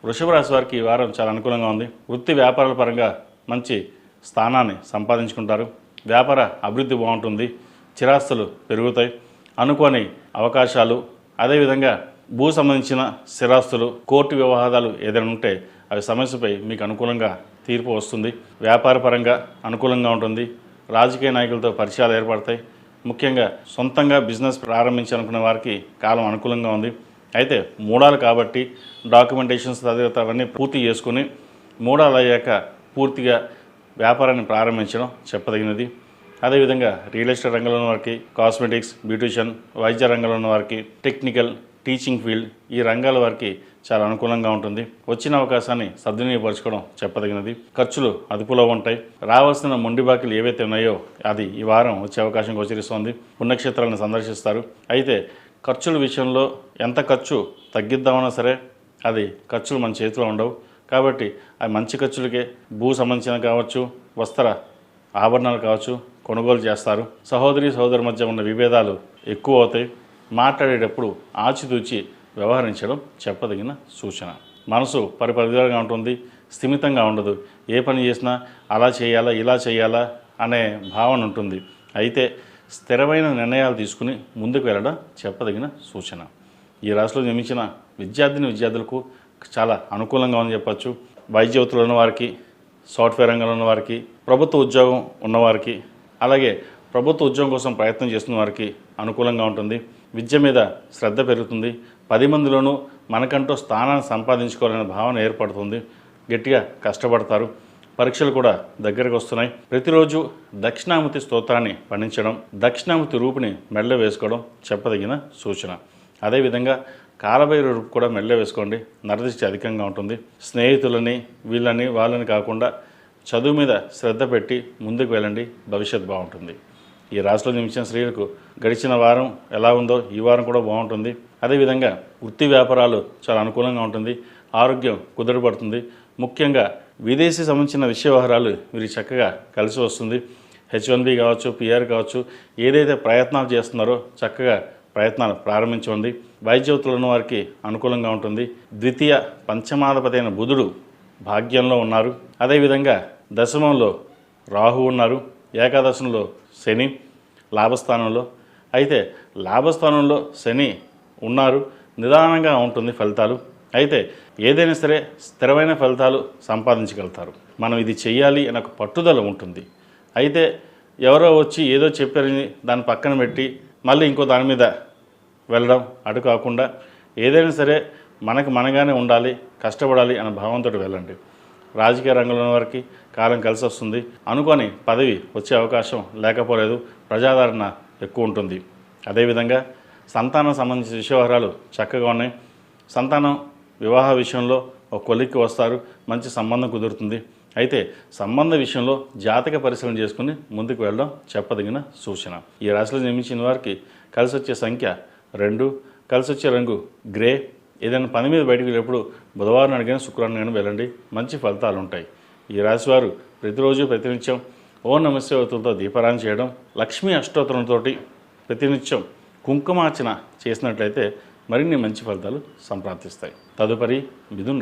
వృషభ రాశి వారికి ఈ వారం చాలా అనుకూలంగా ఉంది. వృత్తి వ్యాపారాల పరంగా మంచి స్థానాన్ని సంపాదించుకుంటారు. వ్యాపార అభివృద్ధి బాగుంటుంది. చిరాస్తులు పెరుగుతాయి. అనుకోని అవకాశాలు, అదేవిధంగా భూ సంబంధించిన స్థిరాస్తులు, కోర్టు వ్యవహారాలు ఏదైనా ఉంటే అవి సమస్యపై మీకు అనుకూలంగా తీర్పు వస్తుంది. వ్యాపార పరంగా అనుకూలంగా ఉంటుంది. రాజకీయ నాయకులతో పరిచయాలు ఏర్పడతాయి. ముఖ్యంగా సొంతంగా బిజినెస్ ప్రారంభించాలనుకునే వారికి కాలం అనుకూలంగా ఉంది. అయితే మూడాలు కాబట్టి డాక్యుమెంటేషన్స్ అవన్నీ పూర్తి చేసుకుని మూడాలు అయ్యాక పూర్తిగా వ్యాపారాన్ని ప్రారంభించడం చెప్పదగినది. అదేవిధంగా రియల్ ఎస్టేట్ రంగంలో ఉన్న వారికి, కాస్మెటిక్స్, బ్యూటిషియన్, వైద్య రంగంలో ఉన్న వారికి, టెక్నికల్, టీచింగ్ ఫీల్డ్ ఈ రంగాల వారికి చాలా అనుకూలంగా ఉంటుంది. వచ్చిన అవకాశాన్ని సద్వినియోగపరచుకోవడం చెప్పదగినది. ఖర్చులు అదుపులో ఉంటాయి. రావాల్సిన మొండి బాకీలు ఏవైతే ఉన్నాయో అది ఈ వారం వచ్చే అవకాశం గోచరిస్తోంది. పుణ్యక్షేత్రాలను సందర్శిస్తారు. అయితే ఖర్చుల విషయంలో ఎంత ఖర్చు తగ్గిద్దామన్నా సరే అది ఖర్చులు మన చేతిలో ఉండవు. కాబట్టి అవి మంచి ఖర్చులకే భూ సంబంధించిన కావచ్చు, వస్త్ర ఆభరణాలు కావచ్చు కొనుగోలు చేస్తారు. సహోదరి సహోదరు మధ్య ఉన్న విభేదాలు ఎక్కువ అవుతాయి. మాట్లాడేటప్పుడు ఆచితూచి వ్యవహరించడం చెప్పదగిన సూచన. మనసు పరిపరిధిగా ఉంటుంది. స్థిమితంగా ఉండదు. ఏ పని చేసినా అలా చేయాలా ఇలా చేయాలా అనే భావన ఉంటుంది. అయితే స్థిరమైన నిర్ణయాలు తీసుకుని ముందుకు వెళ్ళడం చెప్పదగిన సూచన. ఈ రాశిలో జన్మించిన విద్యార్థులకు చాలా అనుకూలంగా ఉందని చెప్పచ్చు. వైద్య వృత్తిలో ఉన్నవారికి, సాఫ్ట్వేర్ రంగంలో ఉన్నవారికి, ప్రభుత్వ ఉద్యోగం ఉన్నవారికి, అలాగే ప్రభుత్వ ఉద్యోగం కోసం ప్రయత్నం చేస్తున్న వారికి అనుకూలంగా ఉంటుంది. విద్య మీద శ్రద్ధ పెరుగుతుంది. 10 మందిలోనూ మనకంటూ స్థానాన్ని సంపాదించుకోవాలనే భావన ఏర్పడుతుంది. గట్టిగా కష్టపడతారు. పరీక్షలు కూడా దగ్గరకు వస్తున్నాయి. ప్రతిరోజు దక్షిణామూర్తి స్తోత్రాన్ని పఠించడం, దక్షిణామూర్తి రూపుని మెడలో వేసుకోవడం చెప్పదగిన సూచన. అదేవిధంగా కాలభైరవ రూపు కూడా మెడలో వేసుకోండి. నరదృష్టి అధికంగా ఉంటుంది. స్నేహితులని వాళ్ళని కాకుండా చదువు మీద శ్రద్ధ పెట్టి ముందుకు వెళ్ళండి. భవిష్యత్తు బాగుంటుంది. ఈ రాశిలో జన్మించిన స్త్రీలకు గడిచిన వారం ఎలా ఉందో ఈ వారం కూడా బాగుంటుంది. అదేవిధంగా వృత్తి వ్యాపారాలు చాలా అనుకూలంగా ఉంటుంది. ఆరోగ్యం కుదుటపడుతుంది. ముఖ్యంగా విదేశీ సంబంధించిన విషయ వ్యవహారాలు మీరు చక్కగా కలిసి వస్తుంది. H1B కావచ్చు, PR కావచ్చు, ఏదైతే ప్రయత్నాలు చేస్తున్నారో చక్కగా ప్రయత్నాలు ప్రారంభించండి. వైద్య వృత్తిలో ఉన్న వారికి అనుకూలంగా ఉంటుంది. ద్వితీయ పంచమాధిపతి అయిన బుధుడు భాగ్యంలో ఉన్నారు. అదేవిధంగా దశమంలో రాహు ఉన్నారు. ఏకాదశంలో శని లాభస్థానంలో. అయితే లాభస్థానంలో శని ఉన్నారు. నిదానంగా ఉంటుంది ఫలితాలు. అయితే ఏదైనా సరే స్థిరమైన ఫలితాలు సంపాదించగలుగుతారు. మనం ఇది చెయ్యాలి అనే ఒక పట్టుదల ఉంటుంది. అయితే ఎవరో వచ్చి ఏదో చెప్పారని దాన్ని పక్కన పెట్టి మళ్ళీ ఇంకో దాని మీద వెళ్ళడం అటు కాకుండా ఏదైనా సరే మనగానే ఉండాలి, కష్టపడాలి అనే భావంతో వెళ్ళండి. రాజకీయ రంగంలో వారికి కాలం కలిసి వస్తుంది. అనుకోని పదవి వచ్చే అవకాశం లేకపోలేదు. ప్రజాదరణ ఎక్కువ ఉంటుంది. అదేవిధంగా సంతానం సంబంధించిన విషయవహారాలు చక్కగా ఉన్నాయి. సంతానం వివాహ విషయంలో ఒక కొలిక్కి వస్తారు. మంచి సంబంధం కుదురుతుంది. అయితే సంబంధ విషయంలో జాతక పరిశీలన చేసుకుని ముందుకు వెళ్ళడం చెప్పదగిన సూచన. ఈ రాశిలో జన్మించిన వారికి కలిసి వచ్చే సంఖ్య 2, కలిసి వచ్చే రంగు గ్రే. ఏదైనా పని మీద బయటకు వెళ్ళేప్పుడు బుధవారం అడిగిన శుక్రవారం కానీ వెళ్ళండి. మంచి ఫలితాలు ఉంటాయి. ఈ రాశివారు ప్రతిరోజు ప్రతినిత్యం ఓం నమః శివాయతో దీపారాధన చేయడం, లక్ష్మీ అష్టోత్తరంతో ప్రతినిత్యం కుంకుమార్చన చేసినట్లయితే మరిన్ని మంచి ఫలితాలు సంప్రాప్తిస్తాయి. తదుపరి మిథున